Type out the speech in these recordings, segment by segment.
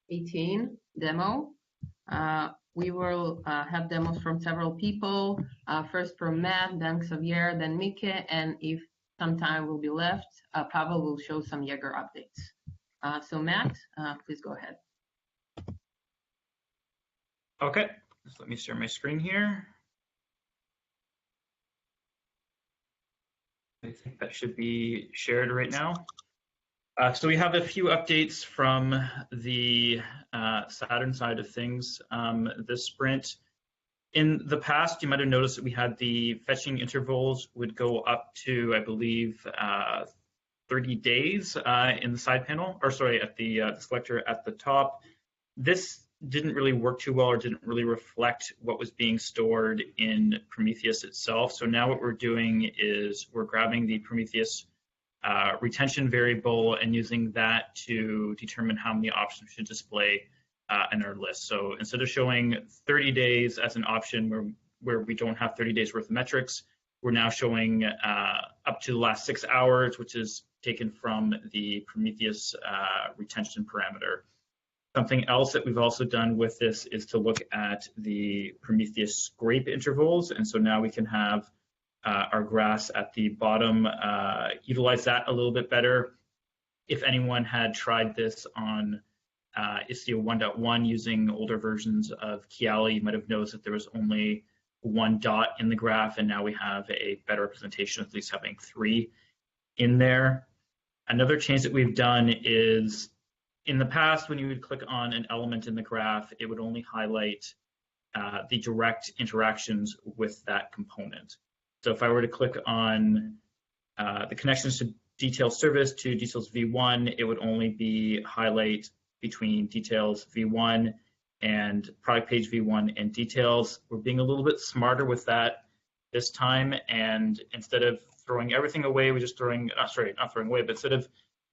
18 demo. We will have demos from several people, first from Matt, then Xavier, then Mike, and if some time will be left, Pavel will show some Jaeger updates. So Matt, please go ahead. Okay, just let me share my screen here. I think that should be shared right now. So we have a few updates from the Saturn side of things this sprint. In the past, you might have noticed that we had the fetching intervals would go up to, I believe, 30 days in the side panel, or sorry, at the selector at the top. This didn't really work too well, or didn't really reflect what was being stored in Prometheus itself. So now what we're doing is we're grabbing the Prometheus retention variable and using that to determine how many options should display in our list. So instead of showing 30 days as an option where we don't have 30 days worth of metrics, we're now showing up to the last 6 hours, which is taken from the Prometheus retention parameter. Something else that we've also done with this is to look at the Prometheus scrape intervals. And so now we can have our graphs at the bottom, utilize that a little bit better. If anyone had tried this on Istio 1.1 using older versions of Kiali, you might have noticed that there was only one dot in the graph, and now we have a better representation, at least having 3 in there. Another change that we've done is, in the past, when you would click on an element in the graph, it would only highlight the direct interactions with that component. So if I were to click on the connections to details service to details v1, it would only be highlight between details v1 and product page v1 and details. We're being a little bit smarter with that this time, and instead of throwing everything away, we're just throwing, not throwing away, but instead of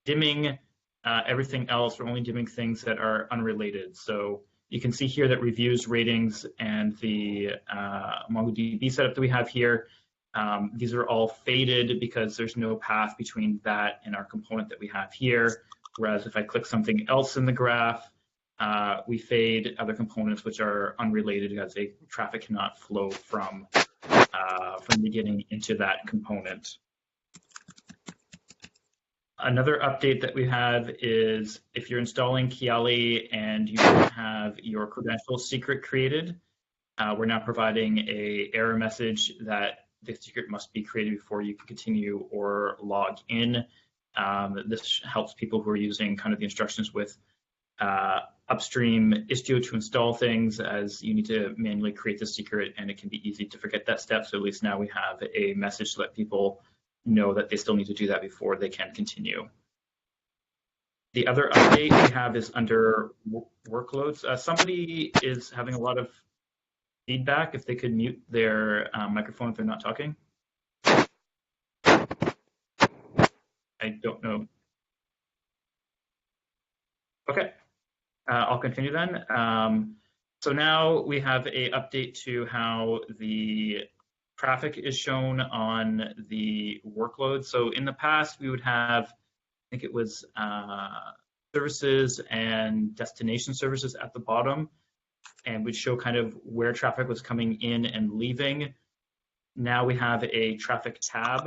dimming everything else, we're only dimming things that are unrelated. So you can see here that reviews, ratings, and the MongoDB setup that we have here, these are all faded because there's no path between that and our component that we have here. Whereas if I click something else in the graph, we fade other components which are unrelated because traffic cannot flow from the beginning into that component. Another update that we have is if you're installing Kiali and you don't have your credential secret created, we're now providing an error message that the secret must be created before you can continue or log in. This helps people who are using kind of the instructions with upstream Istio to install things, as you need to manually create the secret and it can be easy to forget that step. So at least now we have a message to let people know that they still need to do that before they can continue. The other update we have is under workloads. Somebody is having a lot of feedback. If they could mute their microphone if they're not talking. I don't know. Okay, I'll continue then. So now we have an update to how the traffic is shown on the workload. So in the past, we would have, I think it was services and destination services at the bottom, and we'd show kind of where traffic was coming in and leaving. Now we have a traffic tab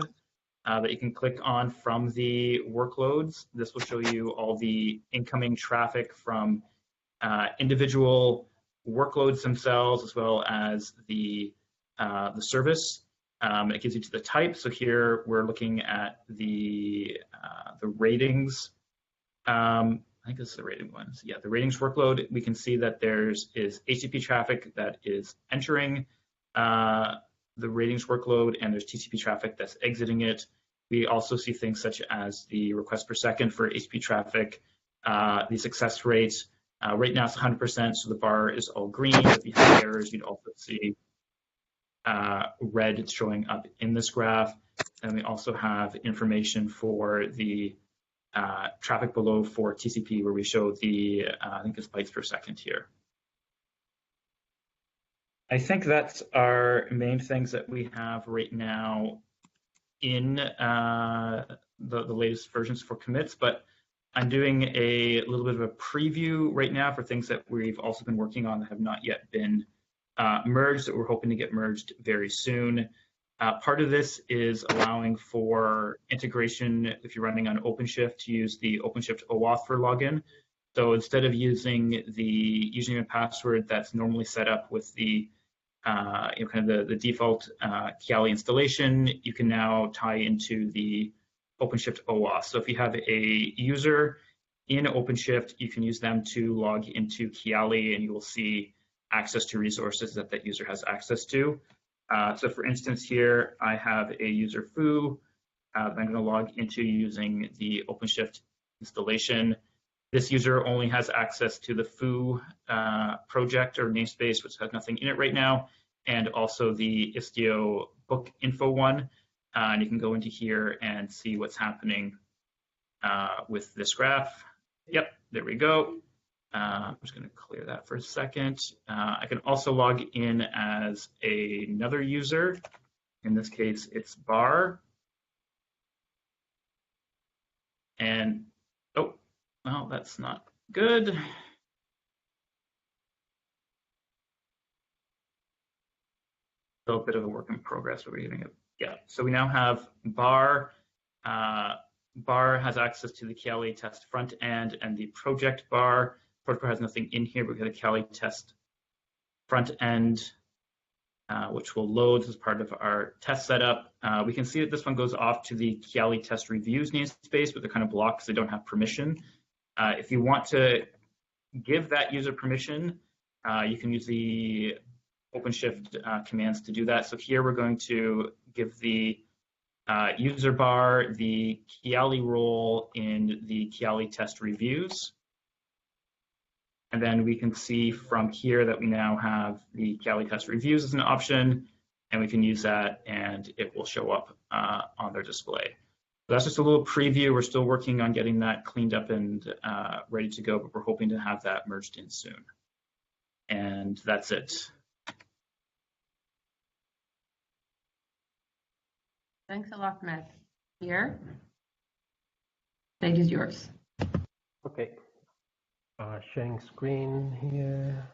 that you can click on from the workloads. This will show you all the incoming traffic from individual workloads themselves, as well as the service. It gives you to the type. So here we're looking at the ratings. I think this is the rating ones. Yeah, the ratings workload. We can see that is HTTP traffic that is entering the ratings workload, and there's TCP traffic that's exiting it. We also see things such as the requests per second for HTTP traffic, the success rates. Right now it's 100%, so the bar is all green. If you have errors, you'd also see red showing up in this graph. And we also have information for the traffic below for TCP, where we show the, I think it's bytes per second here. I think that's our main things that we have right now in the latest versions for commits, but I'm doing a little bit of a preview right now for things that we've also been working on that have not yet been merged, that we're hoping to get merged very soon. Part of this is allowing for integration if you're running on OpenShift to use the OpenShift OAuth for login. So instead of using the username and password that's normally set up with the kind of the default Kiali installation, you can now tie into the OpenShift OAuth. So if you have a user in OpenShift, you can use them to log into Kiali, and you will see access to resources that that user has access to. So for instance, here I have a user foo that I'm going to log into using the OpenShift installation. This user only has access to the foo project or namespace, which has nothing in it right now, and also the Istio book info one. And you can go into here and see what's happening with this graph. Yep, there we go. I'm just going to clear that for a second. I can also log in as another user. In this case, it's bar. And, oh, well, that's not good. So a bit of a work in progress, but we're getting it. Yeah, so we now have bar. Bar has access to the Kiali test front end and the project bar. Protocol has nothing in here, but we have the Kiali test front end, which will load as part of our test setup. We can see that this one goes off to the Kiali test reviews namespace, but they're kind of blocked because they don't have permission. If you want to give that user permission, you can use the OpenShift commands to do that. So here we're going to give the user bar the Kiali role in the Kiali test reviews. And then we can see from here that we now have the Kiali test reviews as an option, and we can use that and it will show up on their display. So that's just a little preview. We're still working on getting that cleaned up and ready to go, but we're hoping to have that merged in soon. And that's it. Thanks a lot, Matt. Here, stage is yours. Okay. Sharing screen here.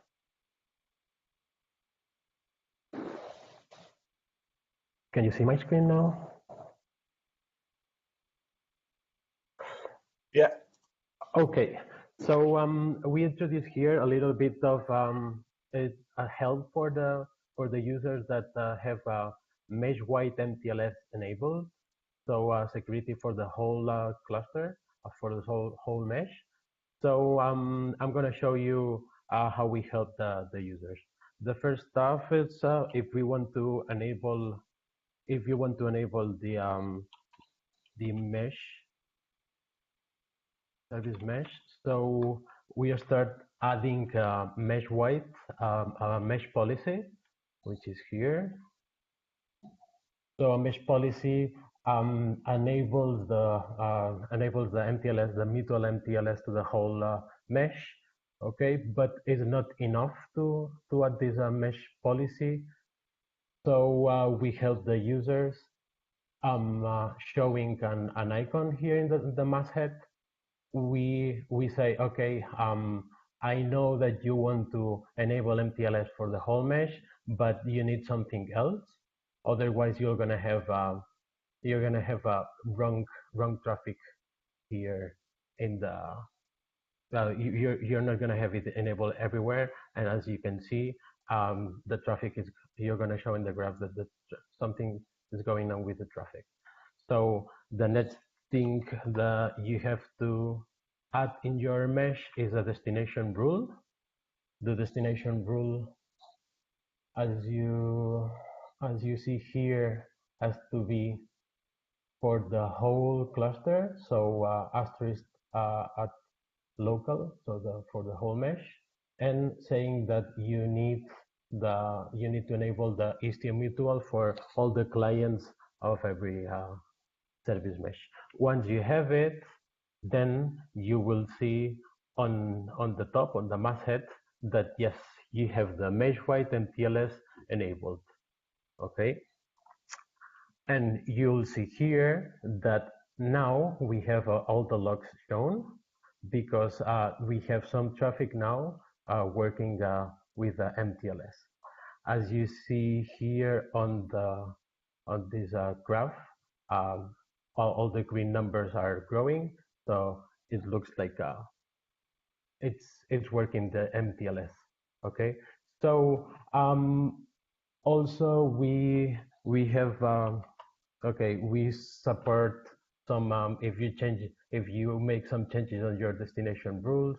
Can you see my screen now? Yeah. Okay. So we introduced here a little bit of a help for the users that have mesh-wide MTLS enabled. So security for the whole cluster, for the whole mesh. So I'm going to show you how we help the users. The first stuff is if you want to enable the mesh service mesh. So we start adding mesh-wide mesh policy, which is here. So a mesh policy enables the MTLS, the mutual MTLS to the whole mesh. Okay, but it's not enough to add this mesh policy. So we help the users showing an icon here in the masthead. We say, okay, I know that you want to enable MTLS for the whole mesh, but you need something else. Otherwise, you're gonna have wrong traffic here in the. You're not gonna have it enabled everywhere, and as you can see, the traffic is. You're gonna show in the graph that something is going on with the traffic. So the next thing that you have to add in your mesh is a destination rule. The destination rule, as you see here, has to be for the whole cluster. So asterisk at local, so for the whole mesh, and saying that you need to enable the Istio mutual for all the clients of every service mesh. Once you have it, then you will see on the top, on the masthead, that yes, you have the mesh-wide MTLS enabled. Okay, and you'll see here that now we have all the logs shown. because we have some traffic now working with MTLS. As you see here on this graph, all the green numbers are growing, so it looks like it's working the MTLS. Okay, so also we have okay, we support some if you make some changes on your destination rules,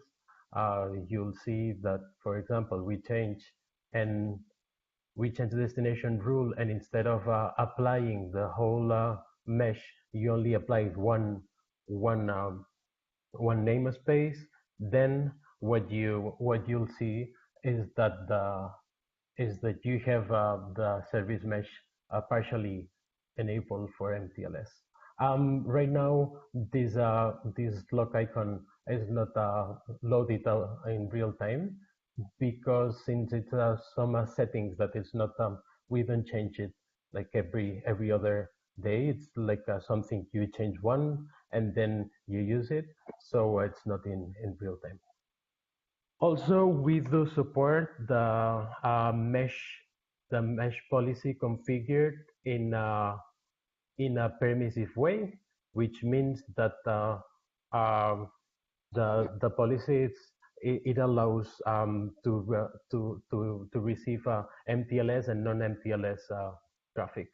you'll see that, for example, we change the destination rule, and instead of applying the whole mesh, you only apply one namespace. Then what you'll see is that you have the service mesh partially enabled for MTLS. Right now, this lock icon is not loaded in real time, because since it's some settings that is not we don't change it like every other day. It's like something you change one and then you use it, so it's not in real time. Also, we do support the mesh policy configured in a permissive way, which means that the policy it allows to receive MTLS and non-MTLS traffic.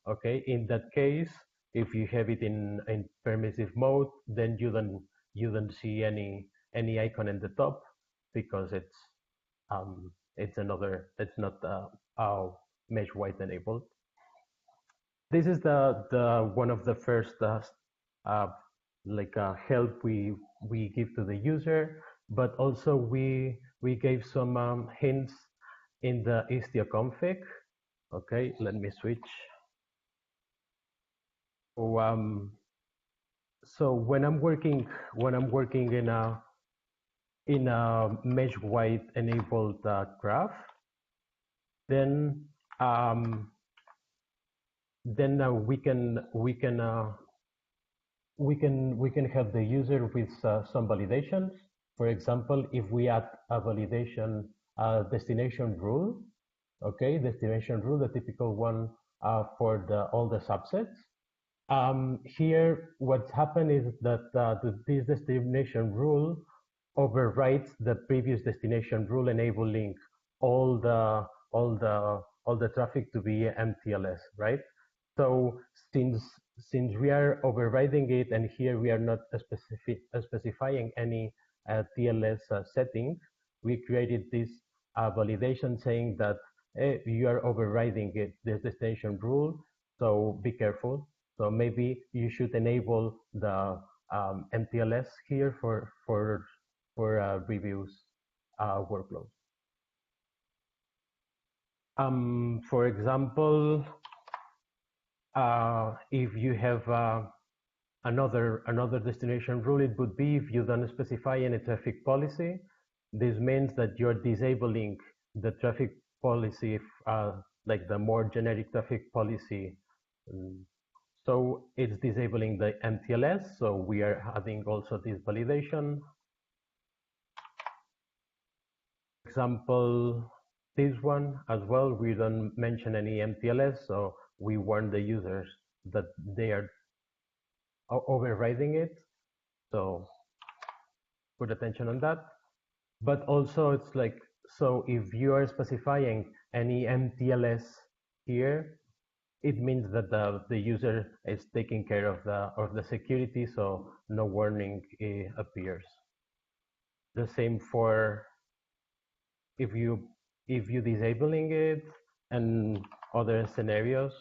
Okay, in that case, if you have it in permissive mode, then you don't see any icon in the top, because it's not mesh white enabled. This is the one of the first help we give to the user, but also we gave some hints in the Istio config. Okay, let me switch. So when I'm working in a mesh white enabled graph, then we can help the user with some validations. For example, if we add a validation destination rule, okay, destination rule, the typical one for all the subsets. Here, what's happened is that this destination rule overrides the previous destination rule, enabling all the traffic to be MTLS, right? So since we are overriding it, and here we are not specifying any TLS setting, we created this validation saying that you are overriding this destination rule, so be careful. So maybe you should enable the MTLS here for reviews workload. For example, if you have another destination rule, it would be if you don't specify any traffic policy. This means that you're disabling the traffic policy, like the more generic traffic policy. So it's disabling the MTLS. So we are adding also this validation. For example, this one as well, we don't mention any MTLS, so we warn the users that they are overriding it. So put attention on that. But also it's like, so if you are specifying any MTLS here, it means that the user is taking care of the security, so no warning appears. The same for if you disabling it and other scenarios.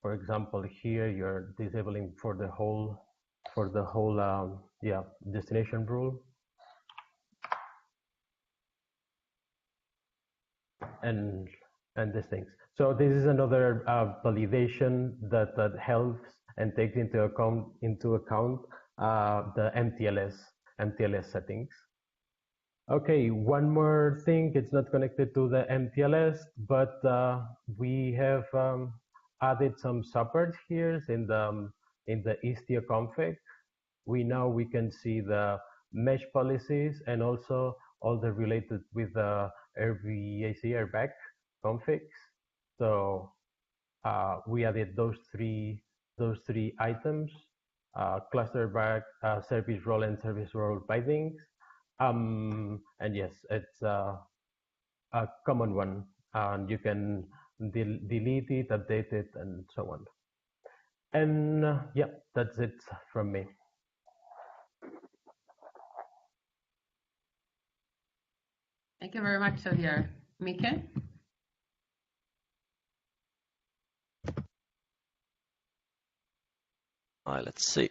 For example, here you're disabling for the whole destination rule, and these things. So this is another validation that helps and takes into account the MTLS settings. Okay, one more thing. It's not connected to the MTLS, but we have added some support here in the Istio config. now we can see the mesh policies and also all the related with the RBAC airbag configs. So we added those three items: cluster bag, service role, and service role bindings. And yes, it's a common one, and you can delete it, update it, and so on. And yeah, that's it from me. Thank you very much, Xavier. Mike? All right, let's see.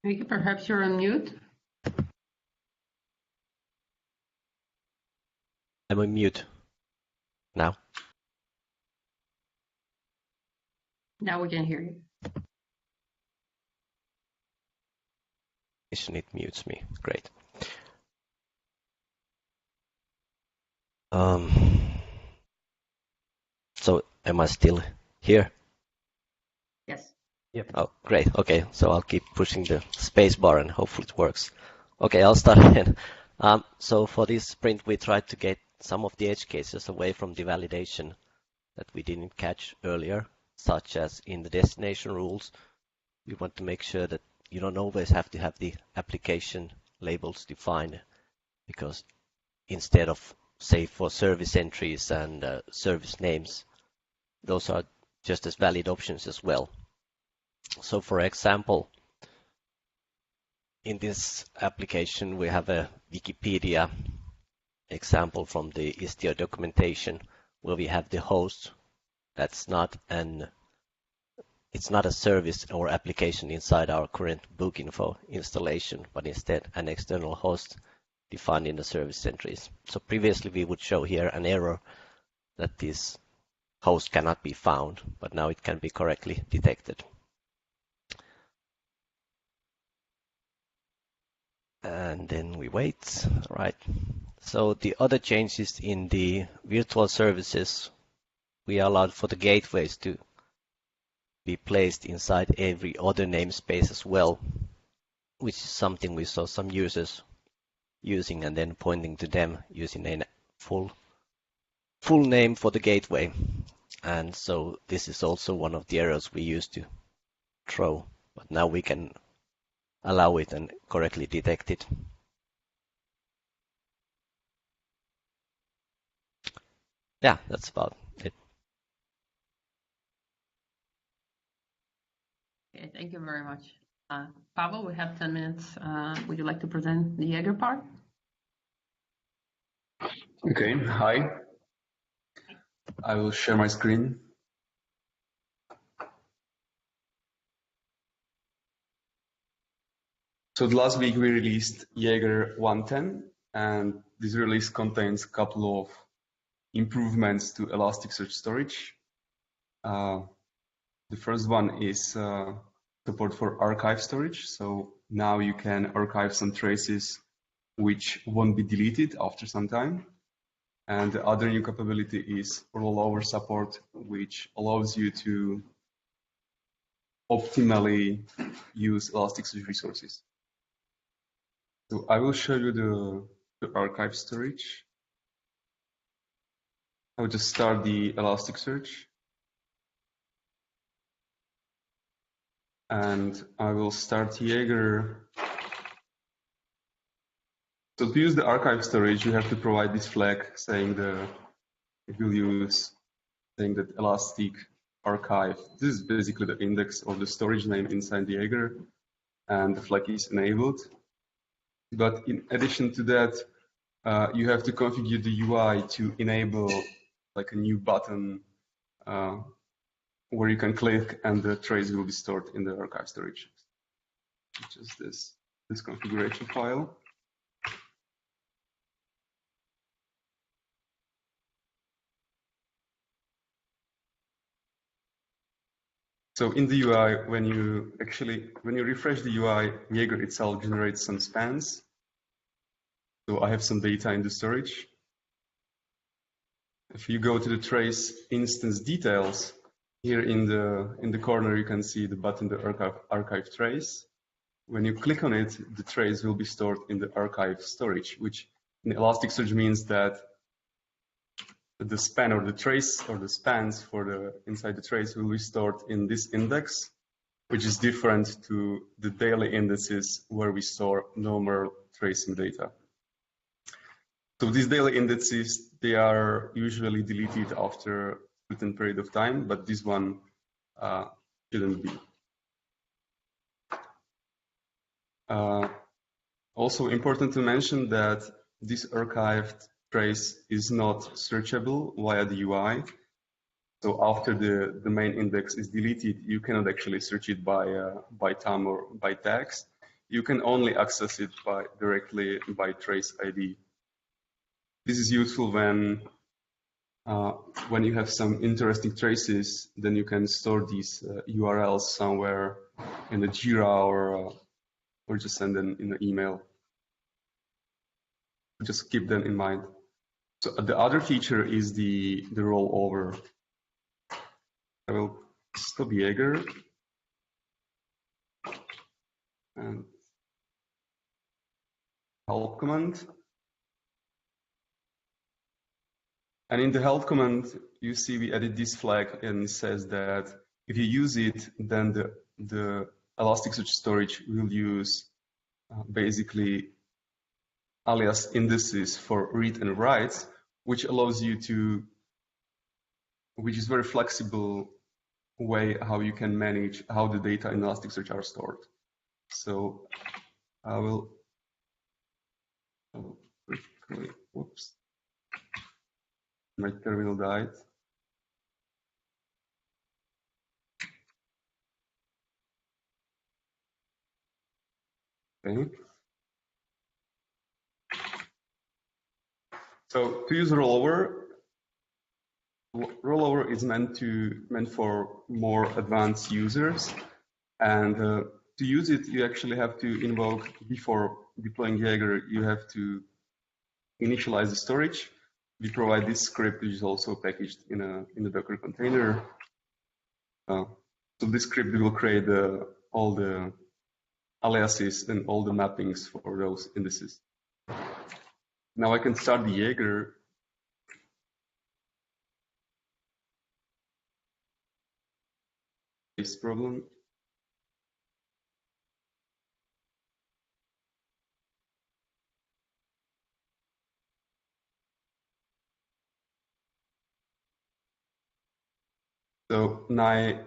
Mike, perhaps you're on mute. I'm on mute now. Now we can hear you. It mutes me. Great. So am I still here? Yes. Yep. Oh, great. Okay, so I'll keep pushing the space bar and hopefully it works. Okay, I'll start again. So for this sprint, we tried to get some of the edge cases away from the validation that we didn't catch earlier, such as in the destination rules. We want to make sure that you don't always have to have the application labels defined, because instead of, say, for service entries and service names, those are just as valid options as well. So for example, in this application, we have a Wikipedia example from the Istio documentation where we have the host. It's not a service or application inside our current Bookinfo installation, but instead an external host defined in the service entries. So previously we would show here an error that this host cannot be found, but now it can be correctly detected. And then we wait. All right. So the other changes in the virtual services, we allowed for the gateways to be placed inside every other namespace as well, which is something we saw some users using and then pointing to them using a full name for the gateway. And so this is also one of the errors we used to throw, but now we can allow it and correctly detect it. Yeah, that's about it. Okay, thank you very much. Pavel, we have 10 minutes. Would you like to present the Jaeger part? Okay, hi. I will share my screen. So last week we released Jaeger 110, and this release contains a couple of improvements to Elasticsearch storage. The first one is support for archive storage. So now you can archive some traces which won't be deleted after some time. And the other new capability is rollover support, which allows you to optimally use Elasticsearch resources. So I will show you the archive storage. I will just start the Elasticsearch. And I will start Jaeger. So to use the archive storage, you have to provide this flag saying it will use saying that Elastic archive. This is basically the index or the storage name inside the Jaeger, and the flag is enabled. But in addition to that, you have to configure the UI to enable like a new button where you can click and the trace will be stored in the archive storage, which is this configuration file. So in the UI, when you refresh the UI, Jaeger itself generates some spans. So I have some data in the storage. If you go to the trace instance details, here in the corner you can see the button, the archive trace. When you click on it, the trace will be stored in the archive storage, which in Elasticsearch means that the span or the trace or the spans for the inside the trace will be stored in this index, which is different to the daily indices where we store normal tracing data. So these daily indices, they are usually deleted after a certain period of time, but this one shouldn't be. Also important to mention that this archived trace is not searchable via the UI. So after the main index is deleted, you cannot actually search it by TAM or by tags. You can only access it directly by trace ID. This is useful when you have some interesting traces, then you can store these URLs somewhere in the Jira or just send them in an email. Just keep them in mind. So the other feature is the rollover. I will stop Jaeger and help command. And in the help command, you see we added this flag, and it says that if you use it, then the Elasticsearch storage will use basically alias indices for read and writes, which allows you to, which is very flexible way how you can manage how the data in Elasticsearch are stored. So I will quickly, whoops, my terminal died. Okay. So to use rollover is meant for more advanced users, and to use it, you actually have to invoke, before deploying Jaeger, you have to initialize the storage. We provide this script, which is also packaged in a Docker container. So this script will create all the aliases and all the mappings for those indices. Now I can start the Jaeger. This problem. So now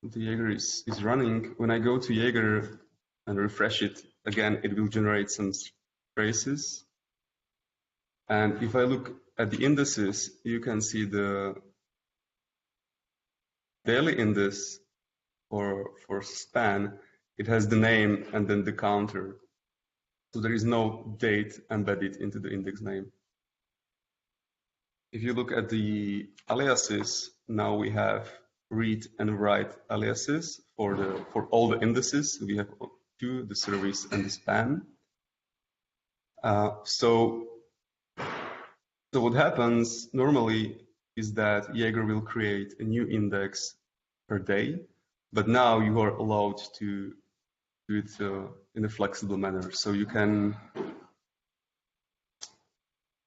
the Jaeger is running. When I go to Jaeger and refresh it, again, it will generate some traces. And if I look at the indices, you can see the daily index for span. It has the name and then the counter. So there is no date embedded into the index name. If you look at the aliases, now we have read and write aliases for all the indices. We have two, the service and the span. So what happens normally is that Jaeger will create a new index per day, but now you are allowed to do it in a flexible manner. So you can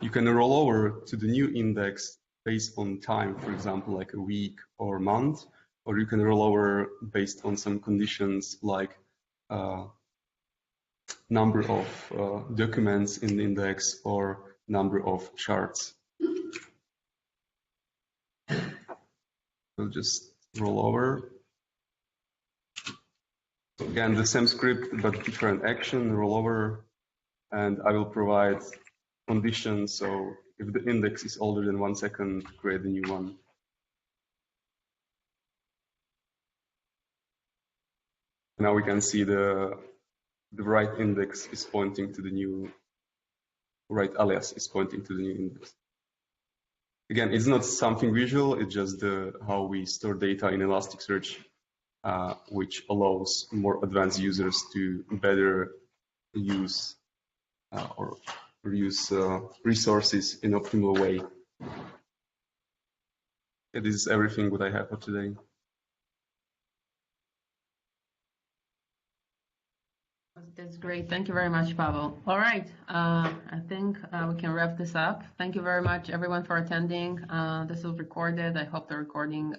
roll over to the new index based on time, for example, like a week or month, or you can roll over based on some conditions like number of documents in the index or number of charts. We'll just roll over. So again, the same script, but different action, roll over, and I will provide conditions. So if the index is older than 1 second, create a new one. Now we can see the right index is pointing to the new, right alias is pointing to the new index. Again, it's not something visual, it's just how we store data in Elasticsearch, which allows more advanced users to better use or use resources in optimal way. Yeah, this is everything what I have for today. That's great. Thank you very much, Pavel. All right. I think we can wrap this up. Thank you very much, everyone, for attending. This is recorded. I hope the recording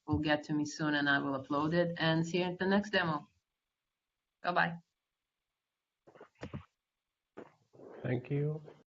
will get to me soon and I will upload it. And see you at the next demo. Bye-bye. Thank you.